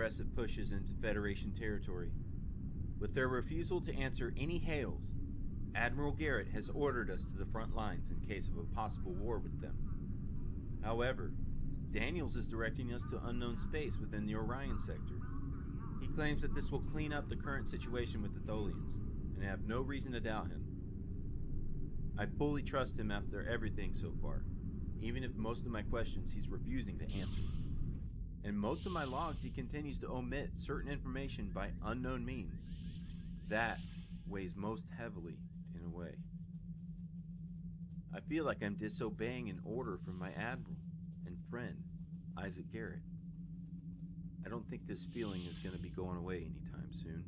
aggressive pushes into Federation territory. With their refusal to answer any hails, Admiral Garrett has ordered us to the front lines in case of a possible war with them. However, Daniels is directing us to unknown space within the Orion sector. He claims that this will clean up the current situation with the Tholians, and I have no reason to doubt him. I fully trust him after everything so far, even if most of my questions he's refusing to answer. In most of my logs, he continues to omit certain information by unknown means. That weighs most heavily, in a way. I feel like I'm disobeying an order from my admiral and friend, Isaac Garrett. I don't think this feeling is going to be going away anytime soon.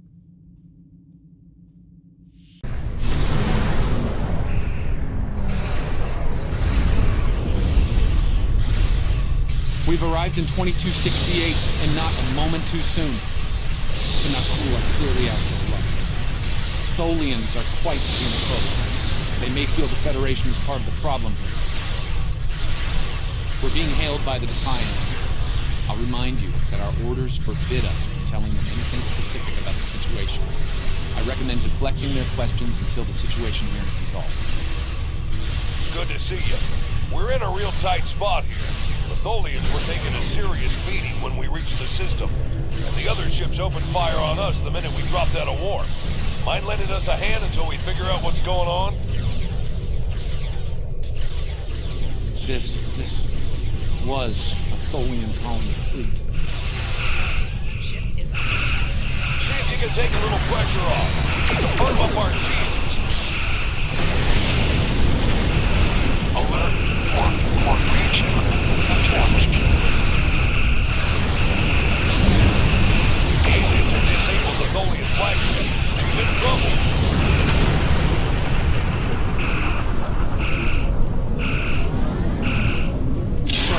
We've arrived in 2268, and not a moment too soon. The Nakul are clearly out for blood. Tholians are quite xenophobic. They may feel the Federation is part of the problem here. We're being hailed by the Defiant. I'll remind you that our orders forbid us from telling them anything specific about the situation. I recommend deflecting their questions until the situation here is resolved. Good to see you. We're in a real tight spot here. The Tholians were taking a serious beating when we reached the system, and the other ships opened fire on us the minute we dropped out of warp. Mind lending us a hand until we figure out what's going on? This was a Tholian colony fleet. See if you can take a little pressure off. To firm up our shields. Alert for region attached. Aliens have disabled the Tholian flagship. She's in trouble. So,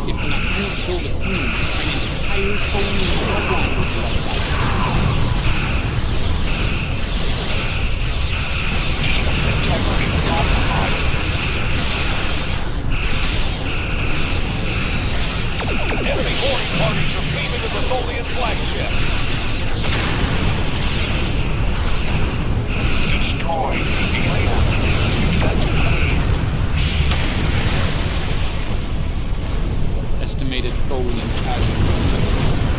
if we're not going to kill the Queen, an entire Tholian bloodline will be wiped out. Integrity compromised. Enemy boarding parties are beaming at the Tholian flagship. Destroy aliens. Estimated Tholian casualties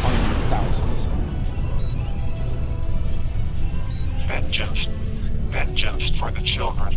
are in the thousands. Vengeance. Vengeance for the children.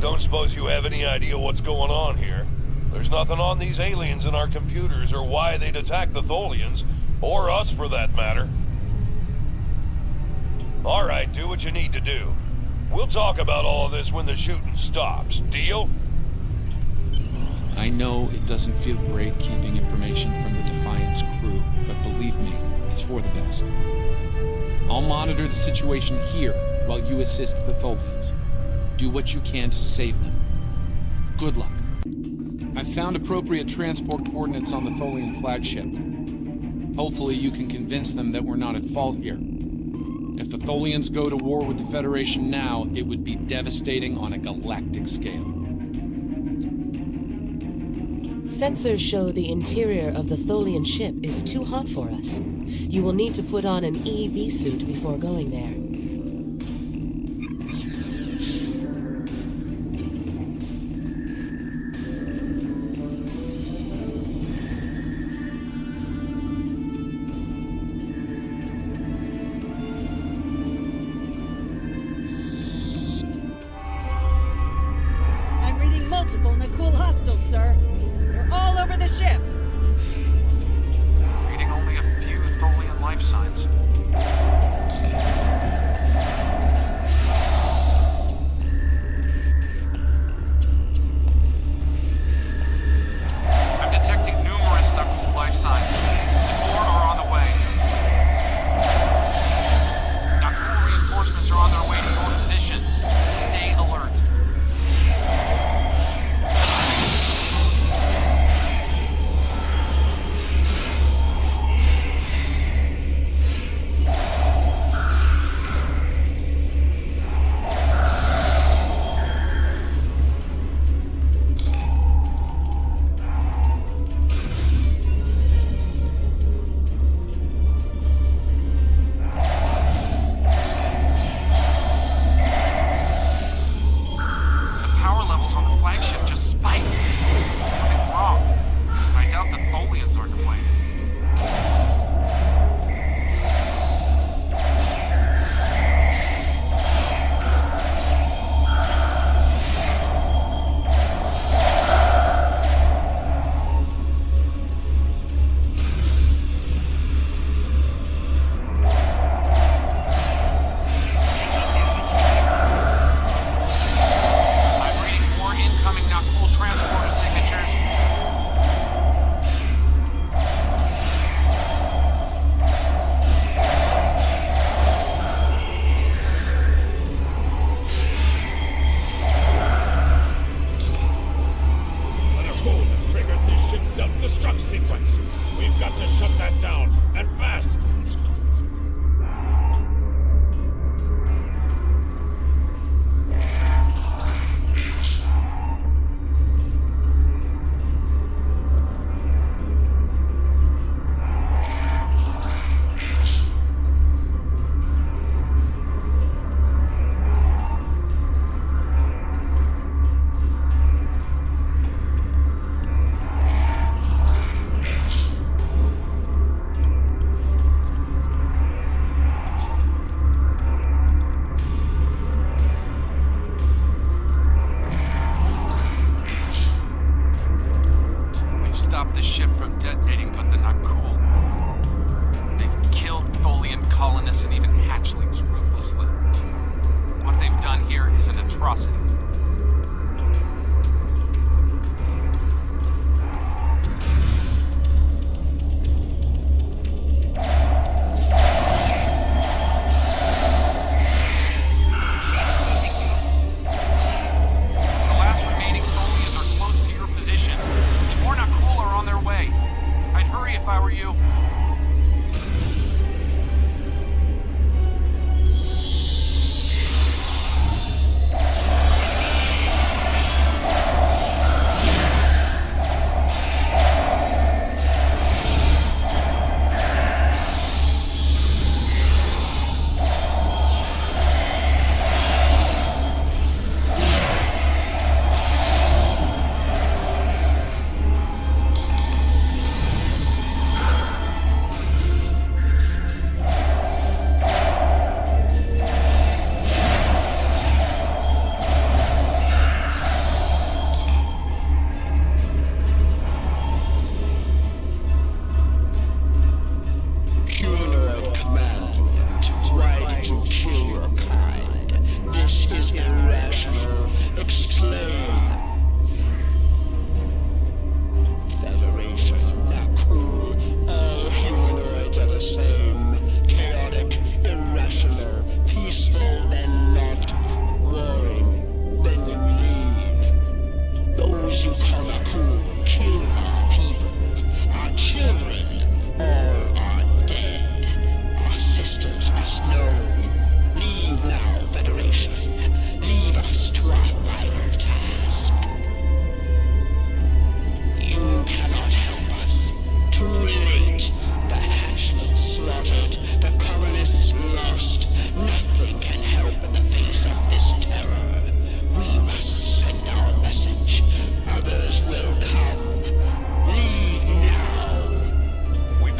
Don't suppose you have any idea what's going on here? There's nothing on these aliens in our computers or why they'd attack the Tholians, or us for that matter. Alright, do what you need to do. We'll talk about all of this when the shooting stops. Deal? I know it doesn't feel great keeping information from the Defiant's crew, but believe me, it's for the best. I'll monitor the situation here while you assist the Tholians. Do what you can to save them. Good luck. I've found appropriate transport coordinates on the Tholian flagship. Hopefully you can convince them that we're not at fault here. If the Tholians go to war with the Federation now, it would be devastating on a galactic scale. Sensors show the interior of the Tholian ship is too hot for us. You will need to put on an EV suit before going there. I'm reading multiple Nakul hostiles, sir. They're all over the ship. Reading only a few Tholian life signs. I'm detecting numerous Nakul life signs, and more are on the way. Nakul reinforcements are on their way to your position. Stay alert. The power levels on the flagship just spiked. Something's wrong. I doubt the Tholians are to blame. I'm reading more incoming Nakul transporter signatures. Nakul have triggered this ship's self-destruct sequence. We've got to shut that down, and fast! We've stopped the ship from detonating, but the Nakul. They've killed Tholian colonists and even hatchlings ruthlessly. What they've done here is an atrocity. The last remaining Tholians are close to your position, and more Nakul are on their way. I'd hurry if I were you.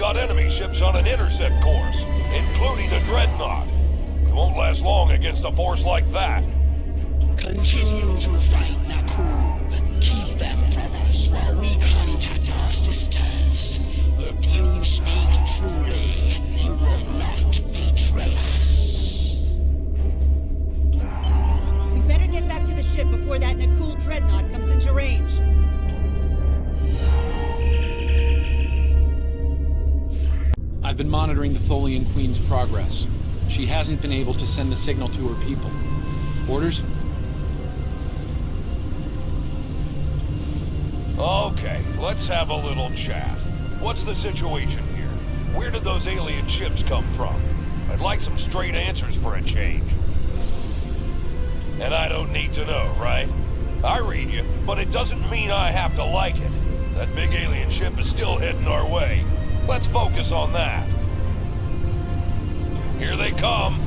got enemy ships on an intercept course, including a dreadnought. We won't last long against a force like that. Continue to fight, Nakul. Keep them from us while we contact our sisters. If you speak truly, you will not betray us. We better get back to the ship before that Nakul dreadnought comes into range. I've been monitoring the Tholian Queen's progress. She hasn't been able to send the signal to her people. Orders? Okay, let's have a little chat. What's the situation here? Where did those alien ships come from? I'd like some straight answers for a change. And I don't need to know, right? I read you, but it doesn't mean I have to like it. That big alien ship is still heading our way. Let's focus on that. Here they come.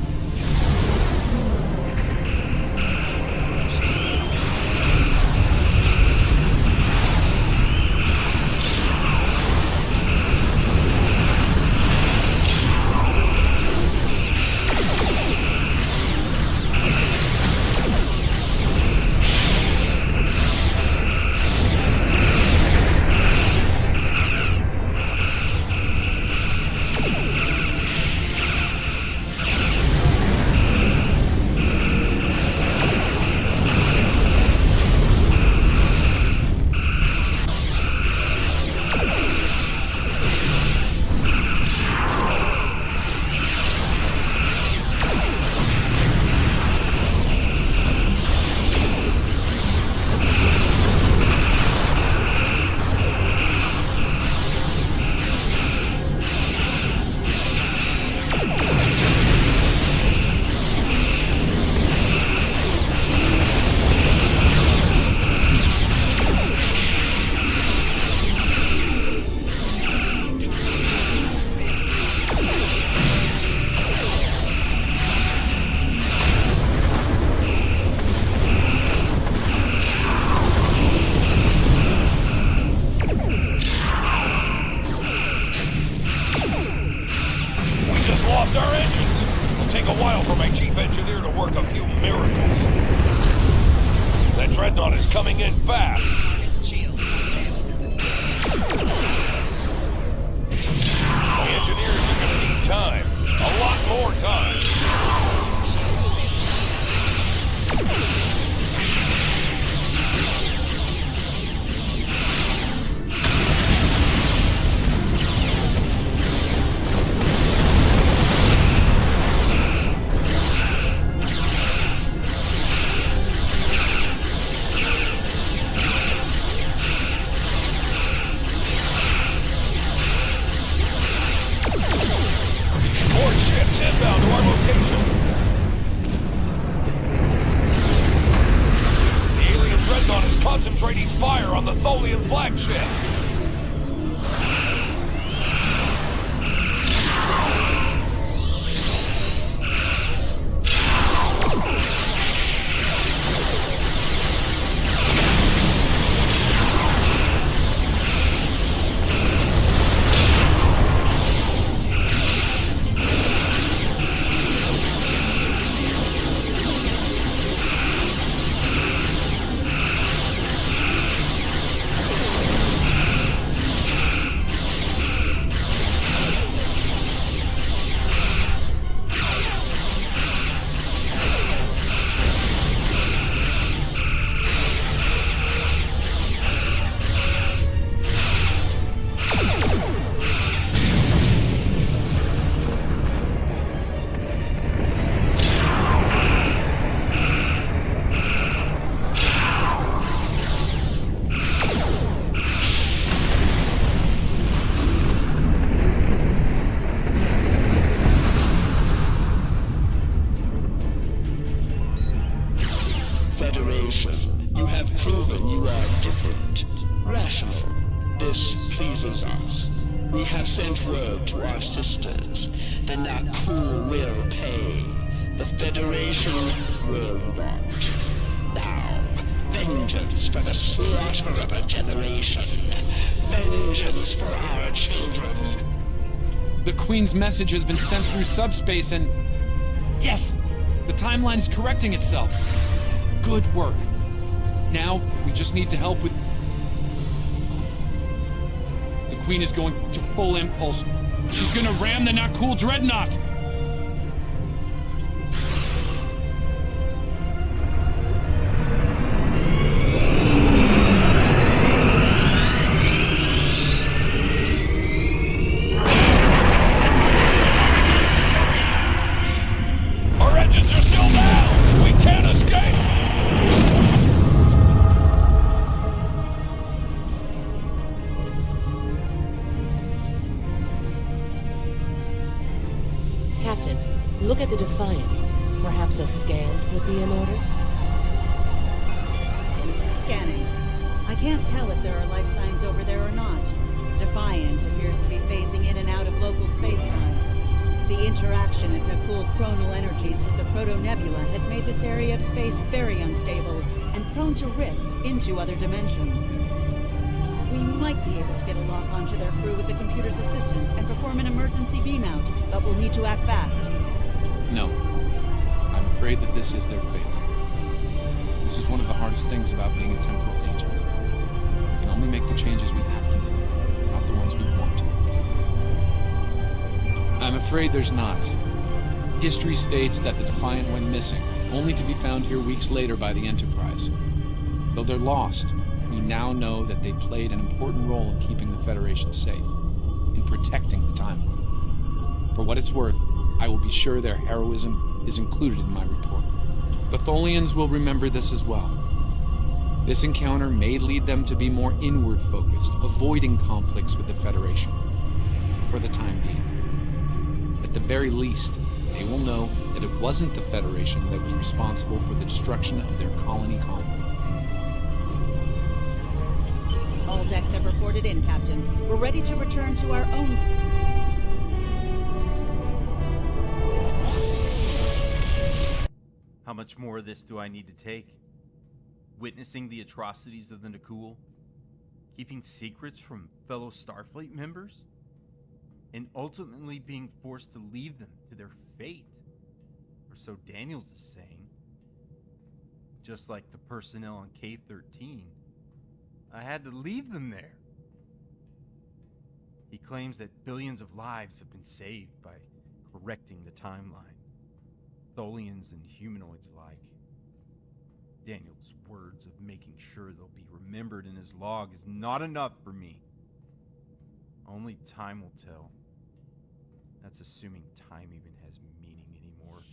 Dreadnought is coming in fast. The engineers are gonna need time. A lot more time. Inbound to our location. The alien dreadnought is concentrating fire on the Tholian flagship. You have proven you are different, rational. This pleases us. We have sent word to our sisters. The Nakul will pay. The Federation will not. Now, vengeance for the slaughter of a generation. Vengeance for our children. The Queen's message has been sent through subspace and... Yes! The timeline is correcting itself. Good work. Now, we just need to help with... The Queen is going to full impulse. She's gonna ram the not cool dreadnought! Our engines are still down! We can't escape! Captain, look at the Defiant. Perhaps a scan would be in order? Scanning. I can't tell if there are life signs over there or not. Defiant appears to be phasing in and out of local space-time. The interaction of Nakul chronal energies with the Proto-Nebula has made this area of space very unstable and prone to rifts into other dimensions. We might be able to get a lock onto their crew with the computer's assistance and perform an emergency beam-out, but we'll need to act fast. No. I'm afraid that this is their fate. This is one of the hardest things about being a temporal agent. We can only make the changes we have to make, not the ones we want to. I'm afraid there's not. History states that the Defiant went missing, only to be found here weeks later by the Enterprise. Though they're lost, we now know that they played an important role in keeping the Federation safe, in protecting the timeline. For what it's worth, I will be sure their heroism is included in my report. The Tholians will remember this as well. This encounter may lead them to be more inward-focused, avoiding conflicts with the Federation, for the time being. At the very least, they will know that it wasn't the Federation that was responsible for the destruction of their colony convoy. All decks have reported in, Captain. We're ready to return to our own... How much more of this do I need to take? Witnessing the atrocities of the Nakul? Keeping secrets from fellow Starfleet members? And ultimately being forced to leave them to their fate? Or so Daniels is saying. Just like the personnel on K-13, I had to leave them there. He claims that billions of lives have been saved by correcting the timeline. Tholians and humanoids alike. Daniel's words of making sure they'll be remembered in his log is not enough for me. Only time will tell. That's assuming time even has meaning anymore.